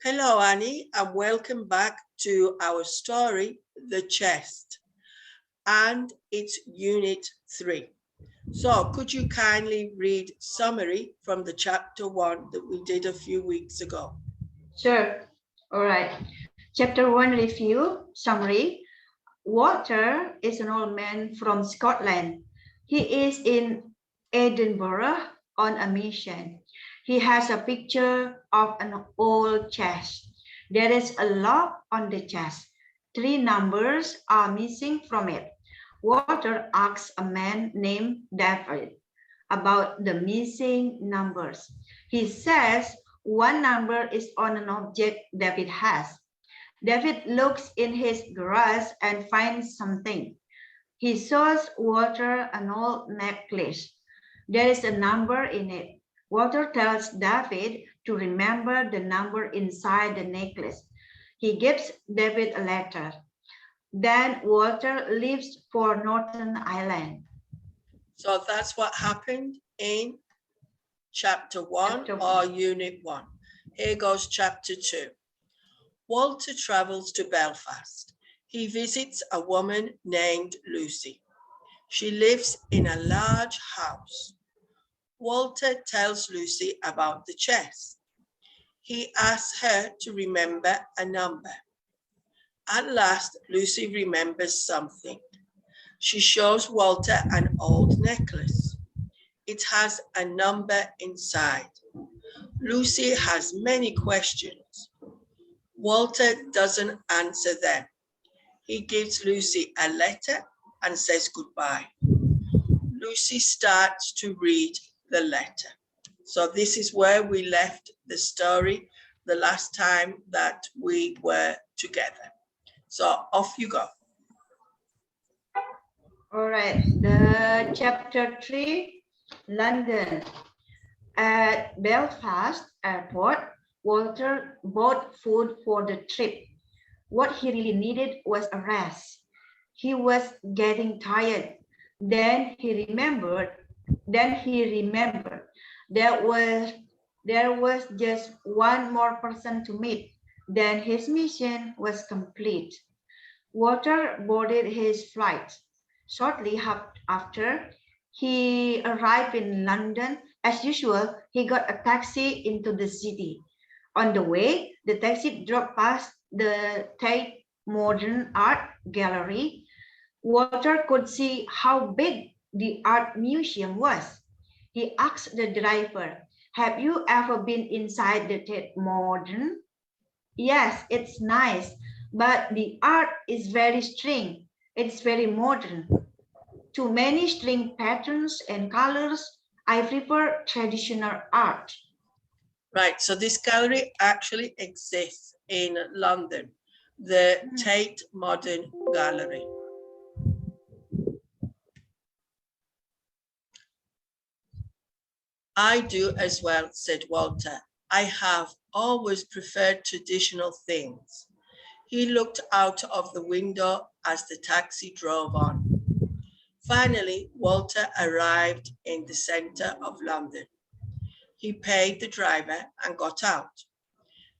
Hello, Annie, and welcome back to our story, The Chest, and it's Unit 3. So could you kindly read summary from the chapter 1 that we did a few weeks ago? Sure. All right. Chapter 1 review summary. Walter is an old man from Scotland. He is in Edinburgh on a mission. He has a picture of an old chest. There is a lock on the chest. 3 numbers are missing from it. Walter asks a man named David about the missing numbers. He says one number is on an object David has. David looks in his garage and finds something. He shows Walter an old necklace. There is a number in it. Walter tells David to remember the number inside the necklace. He gives David a letter. Then Walter leaves for Northern Ireland. So that's what happened in chapter 1 or Unit 1. Here goes chapter 2. Walter travels to Belfast. He visits a woman named Lucy. She lives in a large house. Walter tells Lucy about the chest. He asks her to remember a number. At last, Lucy remembers something. She shows Walter an old necklace. It has a number inside. Lucy has many questions. Walter doesn't answer them. He gives Lucy a letter and says goodbye. Lucy starts to read the letter. So this is where we left the story the last time that we were together. So off you go. All right, the chapter 3, London. At Belfast Airport, Walter bought food for the trip. What he really needed was a rest. He was getting tired. Then he remembered there was just one more person to meet. Then his mission was complete. Walter boarded his flight. Shortly after, he arrived in London. As usual, he got a taxi into the city. On the way, the taxi drove past the Tate Modern Art Gallery. Walter could see how big the art museum was. He asked the driver, "Have you ever been inside the Tate Modern?" "Yes, it's nice, but the art is very strange. It's very modern. Too many string patterns and colors. I prefer traditional art." Right, so this gallery actually exists in London, the Tate Modern Gallery. "I do as well," said Walter. "I have always preferred traditional things." He looked out of the window as the taxi drove on. Finally, Walter arrived in the centre of London. He paid the driver and got out.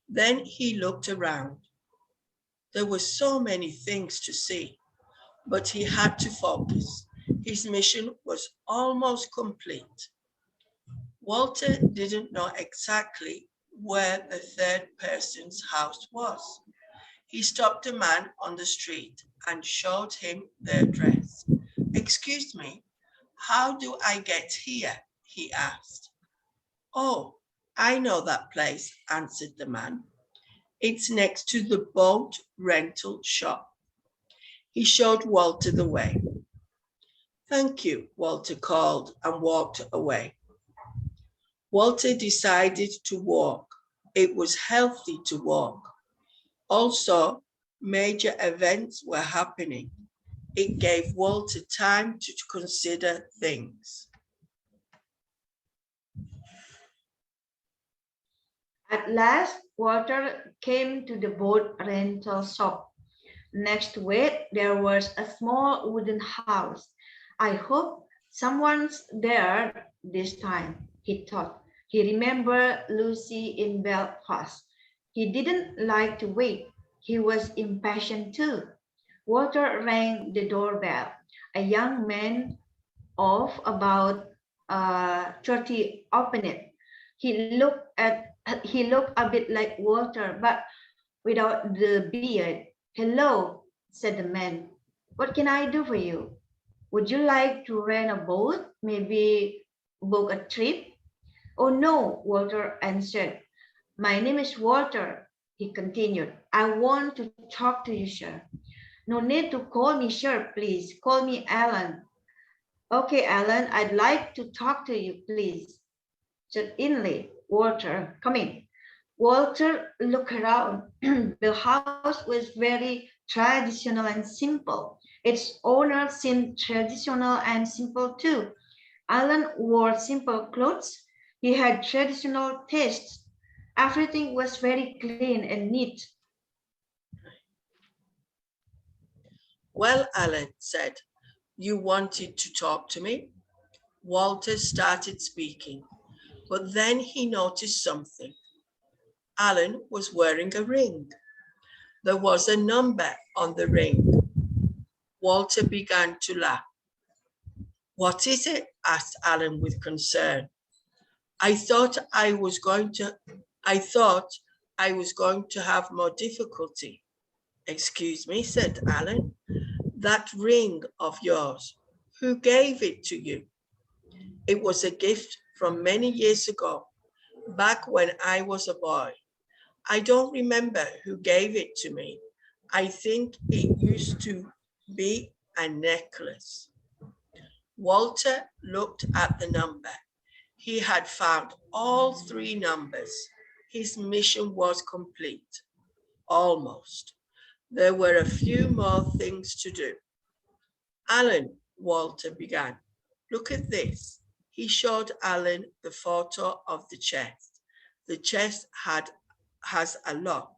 Then he looked around. There were so many things to see, but he had to focus. His mission was almost complete. Walter didn't know exactly where the third person's house was. He stopped a man on the street and showed him the address. "Excuse me, how do I get here?" he asked. "Oh, I know that place," answered the man. "It's next to the boat rental shop." He showed Walter the way. "Thank you," Walter called and walked away. Walter decided to walk. It was healthy to walk. Also, major events were happening. It gave Walter time to consider things. At last, Walter came to the boat rental shop. Next to it, there was a small wooden house. "I hope someone's there this time," he thought. He remembered Lucy in Belfast. He didn't like to wait. He was impatient too. Walter rang the doorbell. A young man of about 30 opened it. He looked a bit like Walter, but without the beard. Hello, said the man. What can I do for you? Would you like to rent a boat? Maybe book a trip? Oh no, Walter answered. My name is Walter, he continued. I want to talk to you, sir. No need to call me sir, please. Call me Alan. Okay, Alan, I'd like to talk to you, please. Certainly, Walter, come in. Walter looked around. The house was very traditional and simple. Its owner seemed traditional and simple too. Alan wore simple clothes. He had traditional tastes. Everything was very clean and neat. Well, Alan said, you wanted to talk to me? Walter started speaking, but then he noticed something. Alan was wearing a ring. There was a number on the ring. Walter began to laugh. What is it? Asked Alan with concern. I thought I was going to have more difficulty. Excuse me, said Alan. That ring of yours, who gave it to you? It was a gift from many years ago, back when I was a boy. I don't remember who gave it to me. I think it used to be a necklace. Walter looked at the number. He had found all three numbers. His mission was complete. Almost. There were a few more things to do. Alan, Walter began. Look at this. He showed Alan the photo of the chest. The chest has a lock.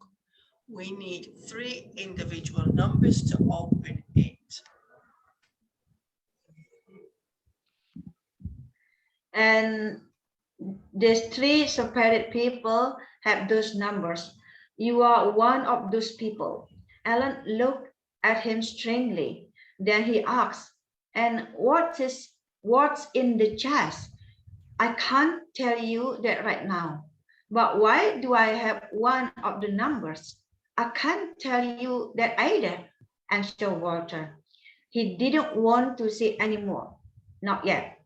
We need three individual numbers to open it. And these three separate people have those numbers. You are one of those people. Alan looked at him strangely. Then he asked, and what's in the chest? I can't tell you that right now. But why do I have one of the numbers? I can't tell you that either, answered Walter. He didn't want to say any more. Not yet.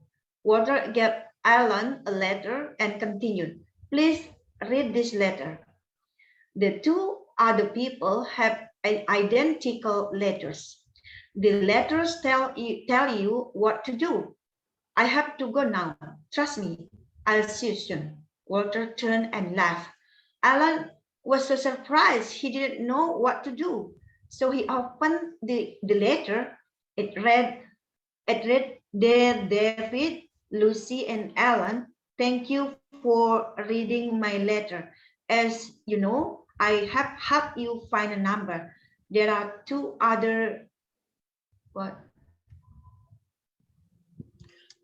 Walter gave Alan a letter and continued, please read this letter. The two other people have identical letters. The letters tell you what to do. I have to go now. Trust me. I'll see you soon. Walter turned and laughed. Alan was so surprised he didn't know what to do. So he opened the letter. It read, Dear David, Lucy, and Alan, thank you for reading my letter. As you know, I have helped you find a number. There are two other what?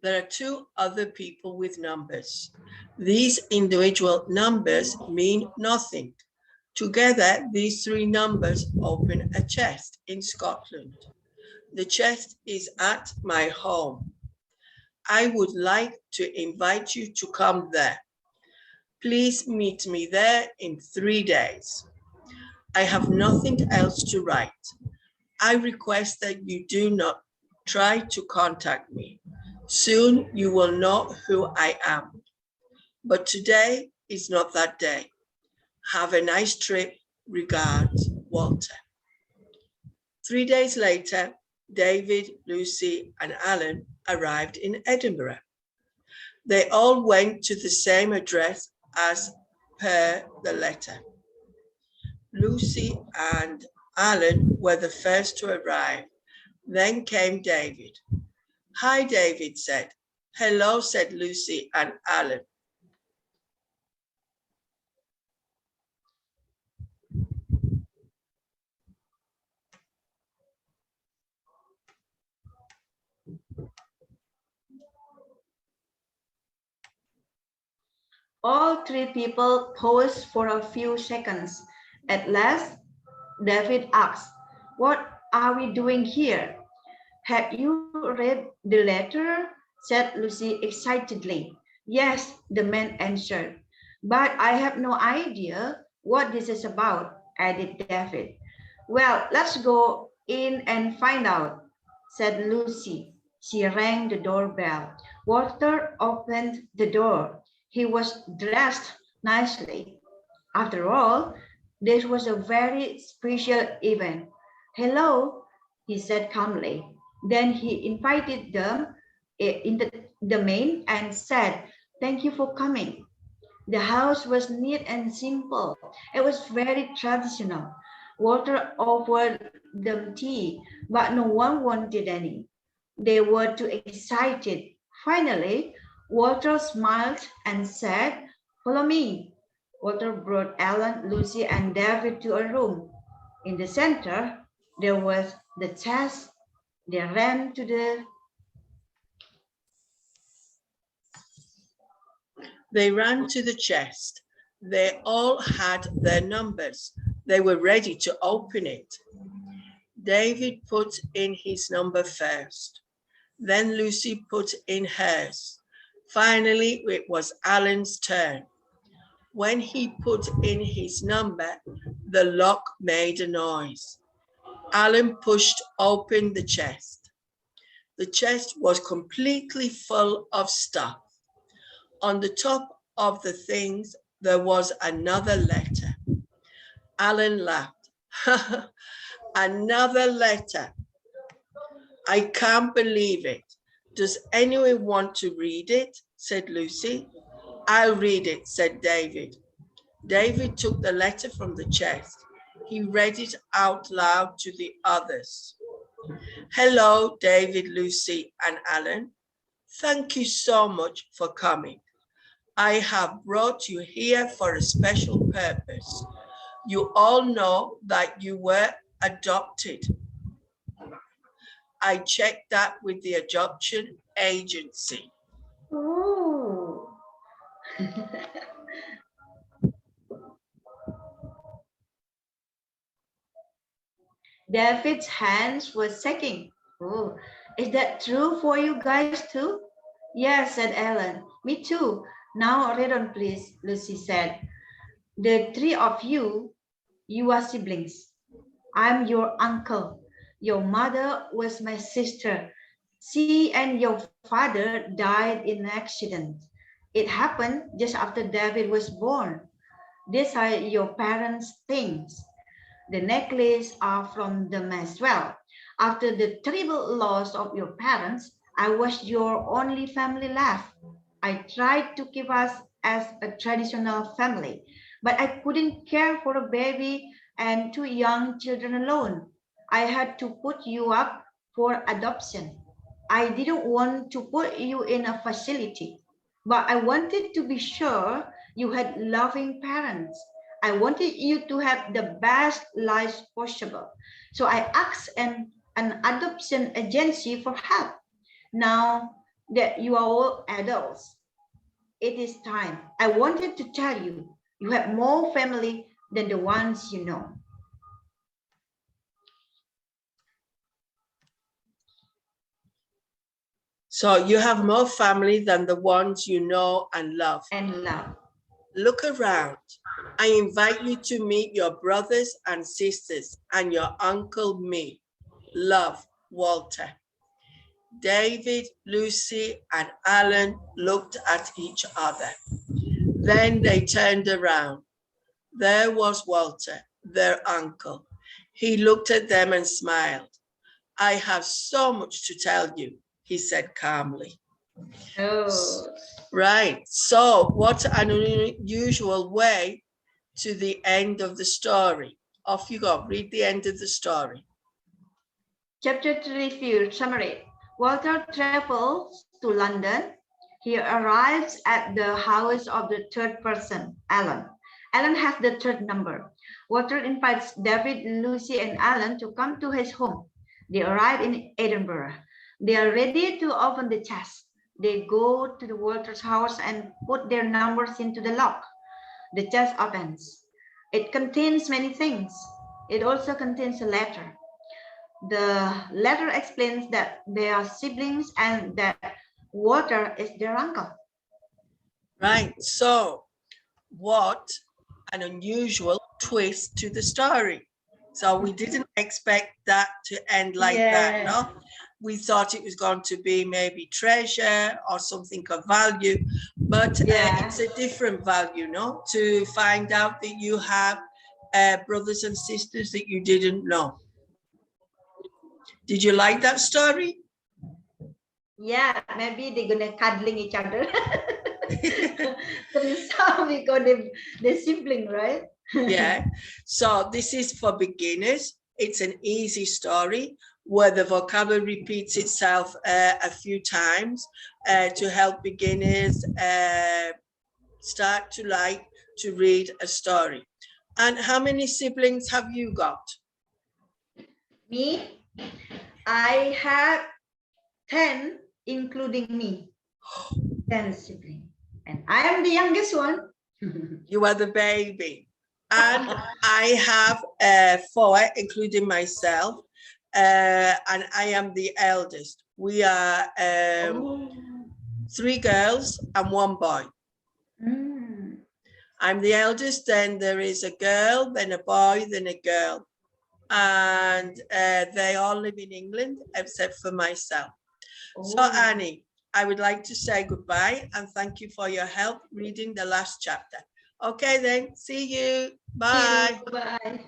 There are two other people with numbers. These individual numbers mean nothing. Together, these three numbers open a chest in Scotland. The chest is at my home. I would like to invite you to come there. Please meet me there in 3 days. I have nothing else to write. I request that you do not try to contact me. Soon you will know who I am. But today is not that day. Have a nice trip. Regards, Walter. 3 days later, David, Lucy, and Alan arrived in Edinburgh. They all went to the same address as per the letter. Lucy and Alan were the first to arrive. Then came David. Hi, David said. Hello, said Lucy and Alan. All three people paused for a few seconds. At last, David asked, "What are we doing here?" "Have you read the letter?" said Lucy excitedly. "Yes," the man answered. "But I have no idea what this is about," added David. "Well, let's go in and find out," said Lucy. She rang the doorbell. Walter opened the door. He was dressed nicely. After all, this was a very special event. "Hello," he said calmly. Then he invited them into the main and said, "Thank you for coming." The house was neat and simple. It was very traditional. Walter offered them tea, but no one wanted any. They were too excited. Finally, Walter smiled and said, "Follow me." Walter brought Ellen, Lucy, and David to a room. In the center, there was the chest. They ran to the They ran to the chest. They all had their numbers. They were ready to open it. David put in his number first. Then Lucy put in hers. Finally, it was Alan's turn. When he put in his number, the lock made a noise. Alan pushed open the chest. The chest was completely full of stuff. On the top of the things, there was another letter. Alan laughed. Another letter. "I can't believe it. Does anyone want to read it?" said Lucy. "I'll read it," said David. David took the letter from the chest. He read it out loud to the others. "Hello, David, Lucy, and Alan. Thank you so much for coming. I have brought you here for a special purpose. You all know that you were adopted. I checked that with the adoption agency." Oh. David's hands were shaking. "Oh, is that true for you guys too?" "Yes," said Ellen. "Me too." "Now read on, please," Lucy said. "The three of you, you are siblings. I'm your uncle. Your mother was my sister. She and your father died in an accident. It happened just after David was born. These are your parents' things. The necklace are from them as well. After the terrible loss of your parents, I was your only family left. I tried to keep us as a traditional family, but I couldn't care for a baby and two young children alone. I had to put you up for adoption. I didn't want to put you in a facility, but I wanted to be sure you had loving parents. I wanted you to have the best life possible. So I asked an adoption agency for help. Now that you are all adults, it is time. I wanted to tell you, you have more family than the ones you know. So you have more family than the ones you know and love. And love. Look around. I invite you to meet your brothers and sisters and your uncle me. Love, Walter. David, Lucy, and Alan looked at each other. Then they turned around. There was Walter, their uncle. He looked at them and smiled. "I have so much to tell you," he said calmly. Oh. Right. So what an unusual way to the end of the story. Off you go. Read the end of the story. Chapter 3 review summary. Walter travels to London. He arrives at the house of the third person, Alan. Alan has the third number. Walter invites David, Lucy, and Alan to come to his home. They arrive in Edinburgh. They are ready to open the chest. They go to the Walter's house and put their numbers into the lock. The chest opens. It contains many things. It also contains a letter. The letter explains that they are siblings and that Walter is their uncle. Right. So what an unusual twist to the story. So we didn't expect that to end like that, no? We thought it was going to be maybe treasure or something of value, but it's a different value, no? To find out that you have brothers and sisters that you didn't know. Did you like that story? Yeah, maybe they're gonna cuddling each other. Some because they're sibling, right? Yeah. So this is for beginners. It's an easy story where the vocabulary repeats itself a few times to help beginners start to like to read a story. And how many siblings have you got? Me, I have 10, including me. 10 siblings. And I am the youngest one. You are the baby. And I have 4, including myself. And I am the eldest. We are 3 girls and 1 boy. Mm. I'm the eldest, then there is a girl, then a boy, then a girl. And they all live in England, except for myself. So Annie, I would like to say goodbye and thank you for your help reading the last chapter. Okay then, see you. Bye. Bye.